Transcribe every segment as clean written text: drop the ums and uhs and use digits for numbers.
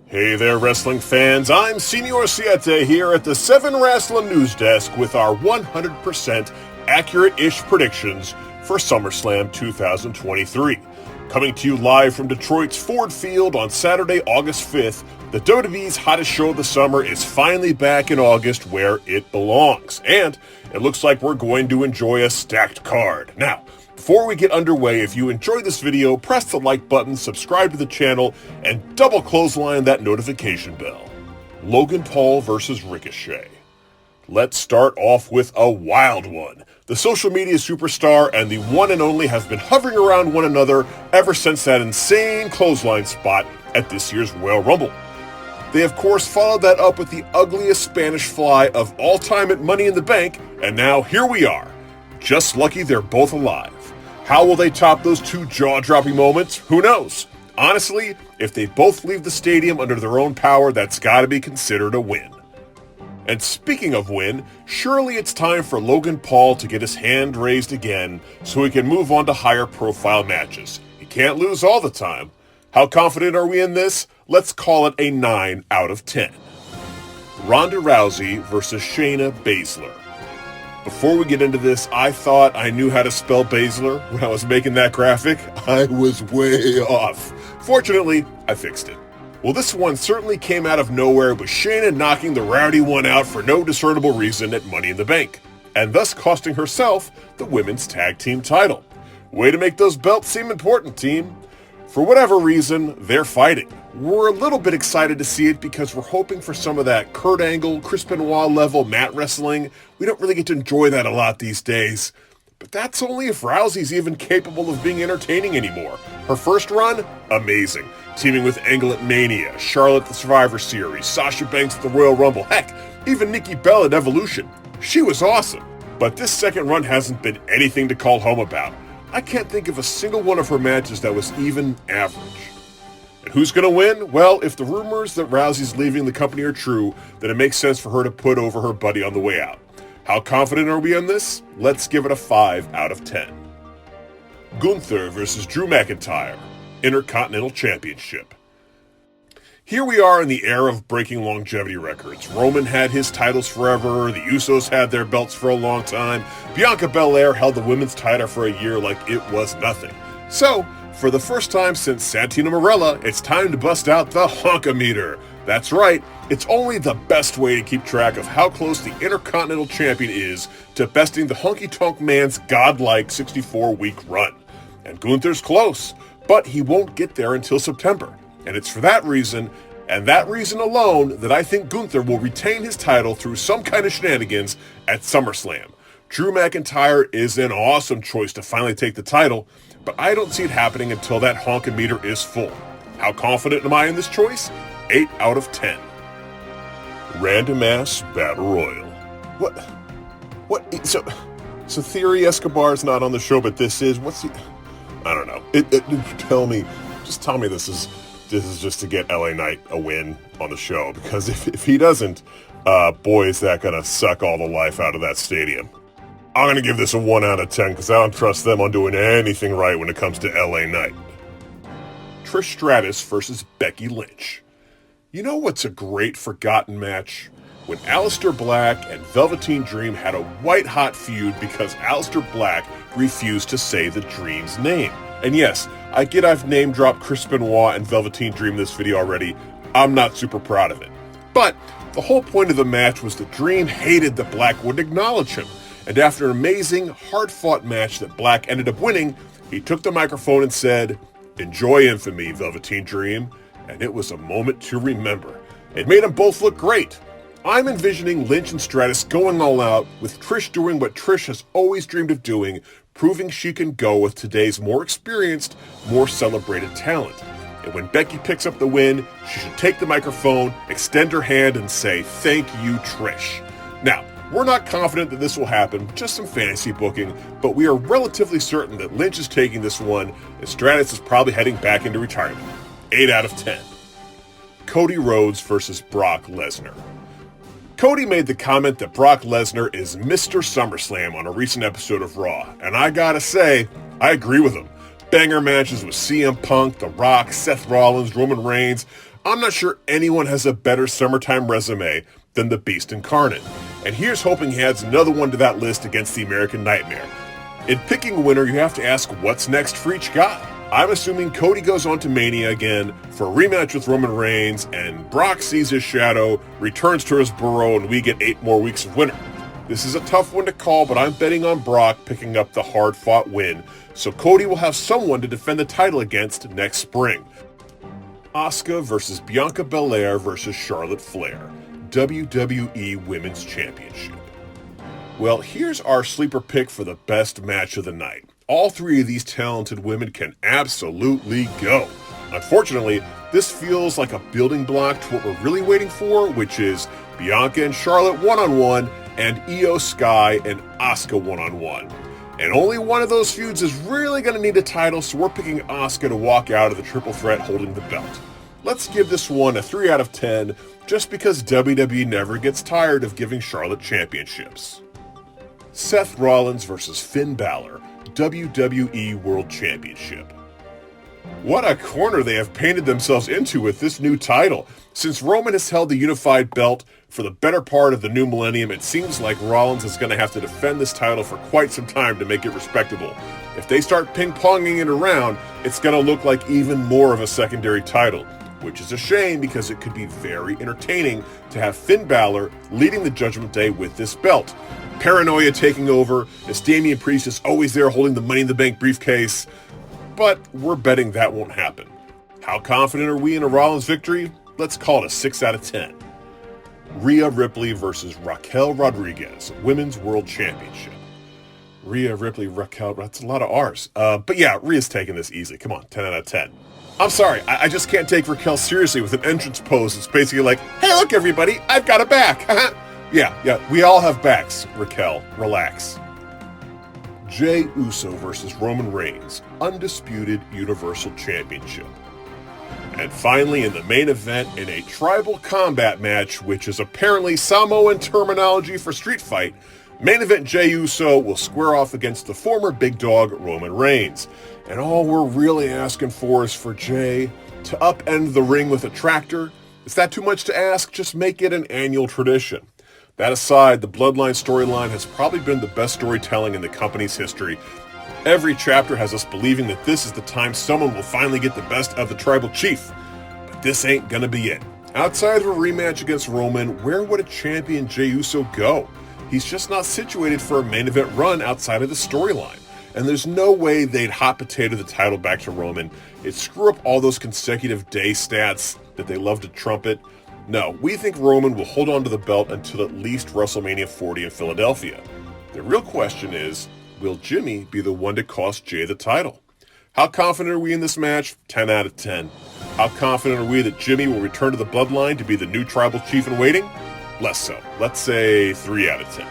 Hey there, wrestling fans. I'm Senor Siete here at the 7 Wrestling News Desk with our 100% accurate-ish predictions for SummerSlam 2023. Coming to you live from Detroit's Ford Field on Saturday, August 5th, the WWE's hottest show of the summer is finally back in August where it belongs. And it looks like we're going to enjoy a stacked card. Now, before we get underway, if you enjoyed this video, press the like button, subscribe to the channel, and double clothesline that notification bell. Logan Paul versus Ricochet. Let's start off with a wild one. The social media superstar and the one and only have been hovering around one another ever since that insane clothesline spot at this year's Royal Rumble. They of course followed that up with the ugliest Spanish fly of all time at Money in the Bank, and now here we are. Just lucky they're both alive. How will they top those two jaw-dropping moments? Who knows? Honestly, if they both leave the stadium under their own power, that's gotta be considered a win. And speaking of win, surely it's time for Logan Paul to get his hand raised again so he can move on to higher profile matches. He can't lose all the time. How confident are we in this? Let's call it a 9 out of 10. Ronda Rousey versus Shayna Baszler. Before we get into this, I thought I knew how to spell Baszler when I was making that graphic. I was way off. Fortunately, I fixed it. Well, this one certainly came out of nowhere with Shayna knocking the rowdy one out for no discernible reason at Money in the Bank, and thus costing herself the women's tag team title. Way to make those belts seem important, team. For whatever reason, they're fighting. We're a little bit excited to see it because we're hoping for some of that Kurt Angle, Chris Benoit level mat wrestling. We don't really get to enjoy that a lot these days. But that's only if Rousey's even capable of being entertaining anymore. Her first run? Amazing. Teaming with Angle at Mania, Charlotte at the Survivor Series, Sasha Banks at the Royal Rumble, heck, even Nikki Bella at Evolution. She was awesome. But this second run hasn't been anything to call home about. I can't think of a single one of her matches that was even average. And who's going to win? Well, if the rumors that Rousey's leaving the company are true, then it makes sense for her to put over her buddy on the way out. How confident are we on this? Let's give it a 5 out of 10. Gunther versus Drew McIntyre, Intercontinental Championship. Here we are in the era of breaking longevity records. Roman had his titles forever, the Usos had their belts for a long time, Bianca Belair held the women's title for a year like it was nothing. So, for the first time since Santino Marella, it's time to bust out the honkometer. That's right, it's only the best way to keep track of how close the Intercontinental Champion is to besting the Honky Tonk Man's godlike 64-week run. And Gunther's close, but he won't get there until September. And it's for that reason, and that reason alone, that I think Gunther will retain his title through some kind of shenanigans at SummerSlam. Drew McIntyre is an awesome choice to finally take the title, but I don't see it happening until that honkometer is full. How confident am I in this choice? 8 out of 10. Random Ass Battle Royal. What? So Theory Escobar's not on the show, but this is, what's he? I don't know. Tell me this is just to get LA Knight a win on the show, because if he doesn't, boy, is that gonna suck all the life out of that stadium. I'm gonna give this a 1 out of 10 because I don't trust them on doing anything right when it comes to LA Knight. Trish Stratus versus Becky Lynch. You know what's a great forgotten match? When Aleister Black and Velveteen Dream had a white-hot feud because Aleister Black refused to say the Dream's name. And yes, I get I've name-dropped Chris Benoit and Velveteen Dream in this video already. I'm not super proud of it. But the whole point of the match was that Dream hated that Black wouldn't acknowledge him. And after an amazing, hard-fought match that Black ended up winning, he took the microphone and said, "Enjoy infamy, Velveteen Dream." And it was a moment to remember. It made them both look great. I'm envisioning Lynch and Stratus going all out, with Trish doing what Trish has always dreamed of doing, proving she can go with today's more experienced, more celebrated talent. And when Becky picks up the win, she should take the microphone, extend her hand, and say, "Thank you, Trish." Now, we're not confident that this will happen, just some fantasy booking, but we are relatively certain that Lynch is taking this one, and Stratus is probably heading back into retirement. 8 out of 10. Cody Rhodes versus Brock Lesnar. Cody made the comment that Brock Lesnar is Mr. SummerSlam on a recent episode of Raw, and I gotta say, I agree with him. banger matches with CM Punk, The Rock, Seth Rollins, Roman Reigns. I'm not sure anyone has a better summertime resume than the Beast Incarnate. And here's hoping he adds another one to that list against the American Nightmare. In picking a winner, you have to ask what's next for each guy. I'm assuming Cody goes on to Mania again for a rematch with Roman Reigns, and Brock sees his shadow, returns to his burrow, and we get 8 more weeks of winter. This is a tough one to call, but I'm betting on Brock picking up the hard-fought win, so Cody will have someone to defend the title against next spring. Asuka versus Bianca Belair versus Charlotte Flair, WWE Women's Championship. Well, here's our sleeper pick for the best match of the night. All 3 of these talented women can absolutely go. Unfortunately, this feels like a building block to what we're really waiting for, which is Bianca and Charlotte one-on-one and Io Sky and Asuka one-on-one. And only one of those feuds is really going to need a title, so we're picking Asuka to walk out of the triple threat holding the belt. Let's give this one a 3 out of 10, just because WWE never gets tired of giving Charlotte championships. Seth Rollins versus Finn Balor, WWE World Championship. What a corner they have painted themselves into with this new title. Since Roman has held the unified belt for the better part of the new millennium, it seems like Rollins is going to have to defend this title for quite some time to make it respectable. If they start ping-ponging it around, it's going to look like even more of a secondary title, which is a shame because it could be very entertaining to have Finn Balor leading the Judgment Day with this belt. Paranoia taking over, as Damian Priest is always there holding the Money in the Bank briefcase, but we're betting that won't happen. How confident are we in a Rollins victory? Let's call it a 6 out of 10. Rhea Ripley versus Raquel Rodriguez, Women's World Championship. Rhea Ripley, Raquel, that's a lot of R's. But yeah, Rhea's taking this easy. Come on, 10 out of 10. I'm sorry, I just can't take Raquel seriously with an entrance pose. It's basically like, hey, look, everybody, I've got a back. Yeah, we all have backs, Raquel. Relax. Jey Uso versus Roman Reigns, Undisputed Universal Championship. And finally, in the main event, in a tribal combat match, which is apparently Samoan terminology for street fight, main event Jey Uso will square off against the former big dog Roman Reigns. And all we're really asking for is for Jey to upend the ring with a tractor. Is that too much to ask? Just make it an annual tradition. That aside, the Bloodline storyline has probably been the best storytelling in the company's history. Every chapter has us believing that this is the time someone will finally get the best of the tribal chief. But this ain't gonna be it. Outside of a rematch against Roman, where would a champion Jey Uso go? He's just not situated for a main event run outside of the storyline. And there's no way they'd hot potato the title back to Roman. It'd screw up all those consecutive day stats that they love to trumpet. No, we think Roman will hold on to the belt until at least WrestleMania 40 in Philadelphia. The real question is, will Jimmy be the one to cost Jey the title? How confident are we in this match? 10 out of 10. How confident are we that Jimmy will return to the Bloodline to be the new tribal chief in waiting? Less so. Let's say 3 out of 10.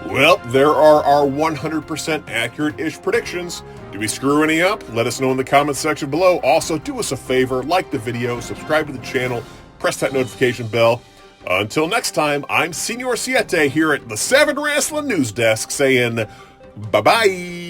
Well, there are our 100% accurate-ish predictions. Did we screw any up? Let us know in the comments section below. Also, do us a favor, like the video, subscribe to the channel, press that notification bell. Until next time, I'm Senior Siete here at the 7 Wrestling News Desk saying bye-bye.